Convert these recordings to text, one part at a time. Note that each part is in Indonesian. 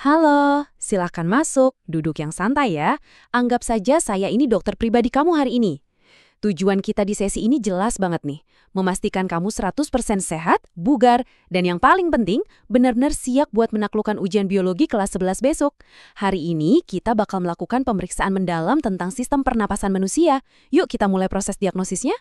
Halo, silakan masuk. Duduk yang santai ya. Anggap saja saya ini dokter pribadi kamu hari ini. Tujuan kita di sesi ini jelas banget nih. Memastikan kamu 100% sehat, bugar, dan yang paling penting, benar-benar siap buat menaklukkan ujian biologi kelas 11 besok. Hari ini kita bakal melakukan pemeriksaan mendalam tentang sistem pernapasan manusia. Yuk kita mulai proses diagnosisnya.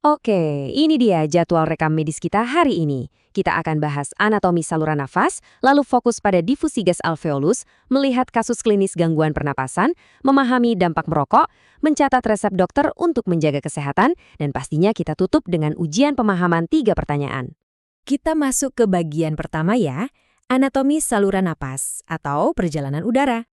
Oke, ini dia jadwal rekam medis kita hari ini. Kita akan bahas anatomi saluran nafas, lalu fokus pada difusi gas alveolus, melihat kasus klinis gangguan pernapasan, memahami dampak merokok, mencatat resep dokter untuk menjaga kesehatan, dan pastinya kita tutup dengan ujian pemahaman 3 pertanyaan. Kita masuk ke bagian pertama ya, anatomi saluran napas atau perjalanan udara.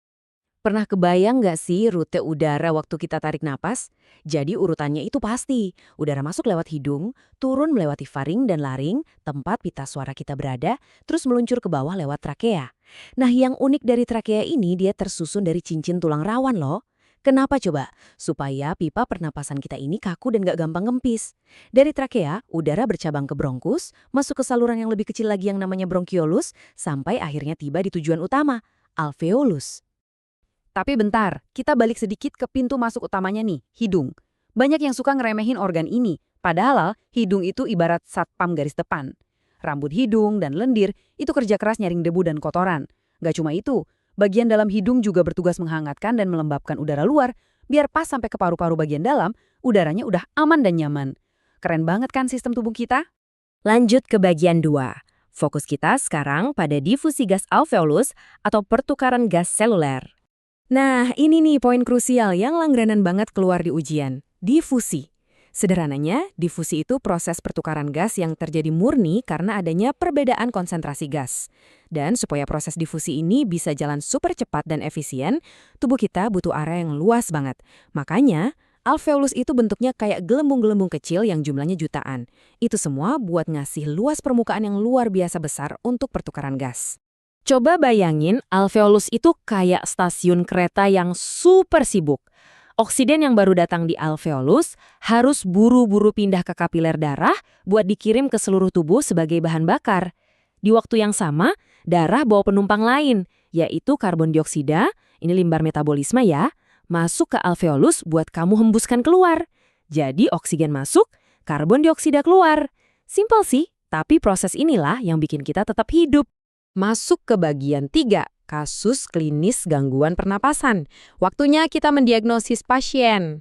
Pernah kebayang nggak sih rute udara waktu kita tarik napas? Jadi urutannya itu pasti. Udara masuk lewat hidung, turun melewati faring dan laring, tempat pita suara kita berada, terus meluncur ke bawah lewat trakea. Nah, yang unik dari trakea ini dia tersusun dari cincin tulang rawan loh. Kenapa coba? Supaya pipa pernapasan kita ini kaku dan nggak gampang ngempis. Dari trakea, udara bercabang ke bronkus, masuk ke saluran yang lebih kecil lagi yang namanya bronkiolus, sampai akhirnya tiba di tujuan utama, alveolus. Tapi bentar, kita balik sedikit ke pintu masuk utamanya nih, hidung. Banyak yang suka ngeremehin organ ini, padahal hidung itu ibarat satpam garis depan. Rambut hidung dan lendir itu kerja keras nyaring debu dan kotoran. Gak cuma itu, bagian dalam hidung juga bertugas menghangatkan dan melembabkan udara luar, biar pas sampai ke paru-paru bagian dalam, udaranya udah aman dan nyaman. Keren banget kan sistem tubuh kita? Lanjut ke bagian 2. Fokus kita sekarang pada difusi gas alveolus atau pertukaran gas seluler. Nah, ini nih poin krusial yang langganan banget keluar di ujian. Difusi. Sederhananya, difusi itu proses pertukaran gas yang terjadi murni karena adanya perbedaan konsentrasi gas. Dan supaya proses difusi ini bisa jalan super cepat dan efisien, tubuh kita butuh area yang luas banget. Makanya, alveolus itu bentuknya kayak gelembung-gelembung kecil yang jumlahnya jutaan. Itu semua buat ngasih luas permukaan yang luar biasa besar untuk pertukaran gas. Coba bayangin, alveolus itu kayak stasiun kereta yang super sibuk. Oksigen yang baru datang di alveolus harus buru-buru pindah ke kapiler darah buat dikirim ke seluruh tubuh sebagai bahan bakar. Di waktu yang sama, darah bawa penumpang lain, yaitu karbon dioksida, ini limbar metabolisme ya, masuk ke alveolus buat kamu hembuskan keluar. Jadi oksigen masuk, karbon dioksida keluar. Simpel sih, tapi proses inilah yang bikin kita tetap hidup. Masuk ke bagian 3, kasus klinis gangguan pernapasan. Waktunya kita mendiagnosis pasien.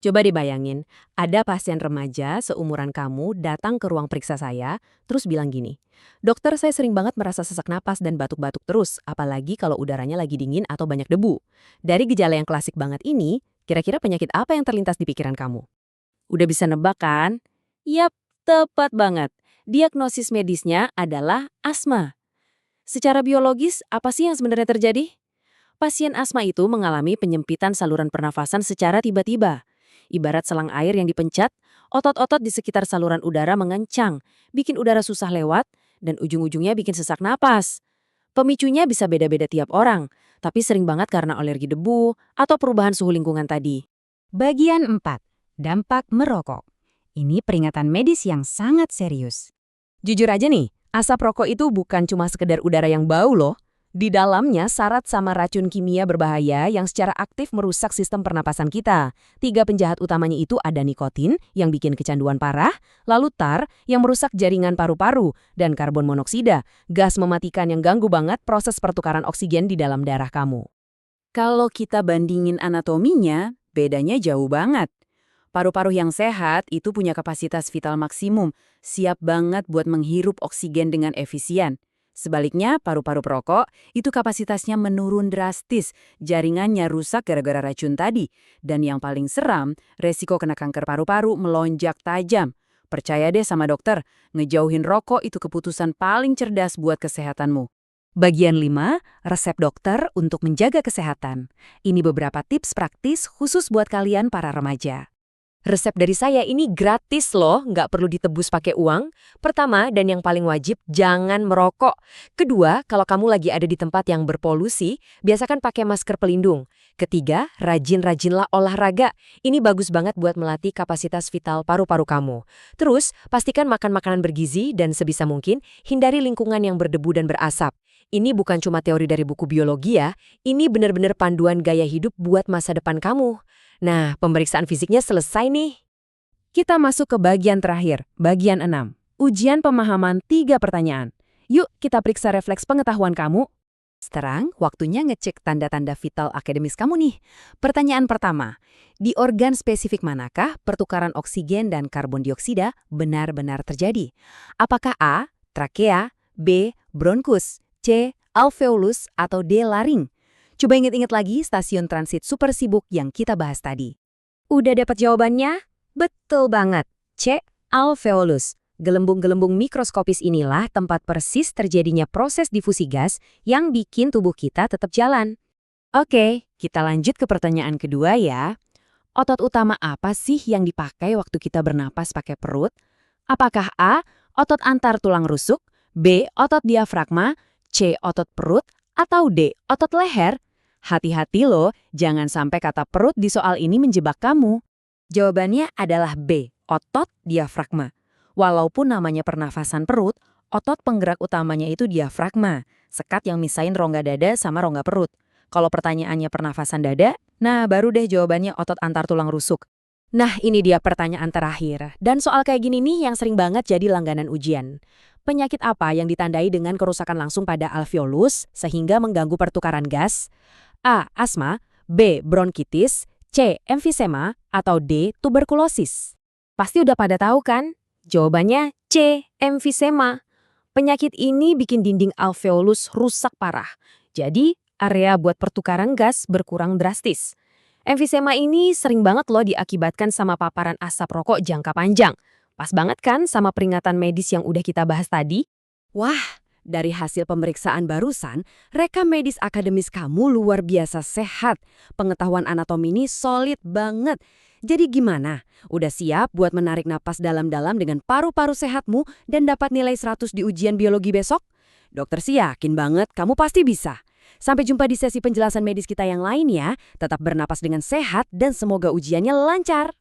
Coba dibayangin, ada pasien remaja seumuran kamu datang ke ruang periksa saya, terus bilang gini, "Dokter, saya sering banget merasa sesak napas dan batuk-batuk terus, apalagi kalau udaranya lagi dingin atau banyak debu." Dari gejala yang klasik banget ini, kira-kira penyakit apa yang terlintas di pikiran kamu? Udah bisa nebak kan? Yap, tepat banget. Diagnosis medisnya adalah asma. Secara biologis, apa sih yang sebenarnya terjadi? Pasien asma itu mengalami penyempitan saluran pernafasan secara tiba-tiba. Ibarat selang air yang dipencet, otot-otot di sekitar saluran udara mengencang, bikin udara susah lewat, dan ujung-ujungnya bikin sesak napas. Pemicunya bisa beda-beda tiap orang, tapi sering banget karena alergi debu atau perubahan suhu lingkungan tadi. Bagian 4, dampak merokok. Ini peringatan medis yang sangat serius. Jujur aja nih, asap rokok itu bukan cuma sekedar udara yang bau loh. Di dalamnya syarat sama racun kimia berbahaya yang secara aktif merusak sistem pernapasan kita. 3 penjahat utamanya itu ada nikotin yang bikin kecanduan parah, lalu tar yang merusak jaringan paru-paru, dan karbon monoksida, gas mematikan yang ganggu banget proses pertukaran oksigen di dalam darah kamu. Kalau kita bandingin anatominya, bedanya jauh banget. Paru-paru yang sehat itu punya kapasitas vital maksimum, siap banget buat menghirup oksigen dengan efisien. Sebaliknya, paru-paru perokok itu kapasitasnya menurun drastis, jaringannya rusak gara-gara racun tadi. Dan yang paling seram, resiko kena kanker paru-paru melonjak tajam. Percaya deh sama dokter, ngejauhin rokok itu keputusan paling cerdas buat kesehatanmu. Bagian 5, resep dokter untuk menjaga kesehatan. Ini beberapa tips praktis khusus buat kalian para remaja. Resep dari saya ini gratis loh, nggak perlu ditebus pakai uang. Pertama, dan yang paling wajib, jangan merokok. Kedua, kalau kamu lagi ada di tempat yang berpolusi, biasakan pakai masker pelindung. Ketiga, rajin-rajinlah olahraga. Ini bagus banget buat melatih kapasitas vital paru-paru kamu. Terus, pastikan makan makanan bergizi dan sebisa mungkin hindari lingkungan yang berdebu dan berasap. Ini bukan cuma teori dari buku biologi ya, ini benar-benar panduan gaya hidup buat masa depan kamu. Nah, pemeriksaan fisiknya selesai nih. Kita masuk ke bagian terakhir, bagian 6. Ujian pemahaman 3 pertanyaan. Yuk, kita periksa refleks pengetahuan kamu. Sekarang, waktunya ngecek tanda-tanda vital akademis kamu nih. Pertanyaan pertama, di organ spesifik manakah pertukaran oksigen dan karbon dioksida benar-benar terjadi? Apakah A. Trakea, B. Bronkus, C. Alveolus, atau D. Laring? Coba ingat-ingat lagi stasiun transit super sibuk yang kita bahas tadi. Udah dapat jawabannya? Betul banget. C. Alveolus. Gelembung-gelembung mikroskopis inilah tempat persis terjadinya proses difusi gas yang bikin tubuh kita tetap jalan. Oke, kita lanjut ke pertanyaan kedua ya. Otot utama apa sih yang dipakai waktu kita bernapas pakai perut? Apakah A. Otot antar tulang rusuk, B. Otot diafragma, C. Otot perut, atau D. Otot leher? Hati-hati loh, jangan sampai kata perut di soal ini menjebak kamu. Jawabannya adalah B. Otot diafragma. Walaupun namanya pernafasan perut, otot penggerak utamanya itu diafragma, sekat yang misain rongga dada sama rongga perut. Kalau pertanyaannya pernafasan dada, nah baru deh jawabannya otot antar tulang rusuk. Nah, ini dia pertanyaan terakhir. Dan soal kayak gini nih yang sering banget jadi langganan ujian. Penyakit apa yang ditandai dengan kerusakan langsung pada alveolus sehingga mengganggu pertukaran gas? A. Asma, B. Bronkitis, C. Emfisema, atau D. Tuberkulosis? Pasti udah pada tahu kan? Jawabannya C. Emfisema. Penyakit ini bikin dinding alveolus rusak parah. Jadi, area buat pertukaran gas berkurang drastis. Emfisema ini sering banget loh diakibatkan sama paparan asap rokok jangka panjang. Pas banget kan sama peringatan medis yang udah kita bahas tadi? Wah, dari hasil pemeriksaan barusan, rekam medis akademis kamu luar biasa sehat. Pengetahuan anatomi ini solid banget. Jadi gimana? Udah siap buat menarik napas dalam-dalam dengan paru-paru sehatmu dan dapat nilai 100 di ujian biologi besok? Dokter sih yakin banget kamu pasti bisa. Sampai jumpa di sesi penjelasan medis kita yang lain ya. Tetap bernapas dengan sehat dan semoga ujiannya lancar.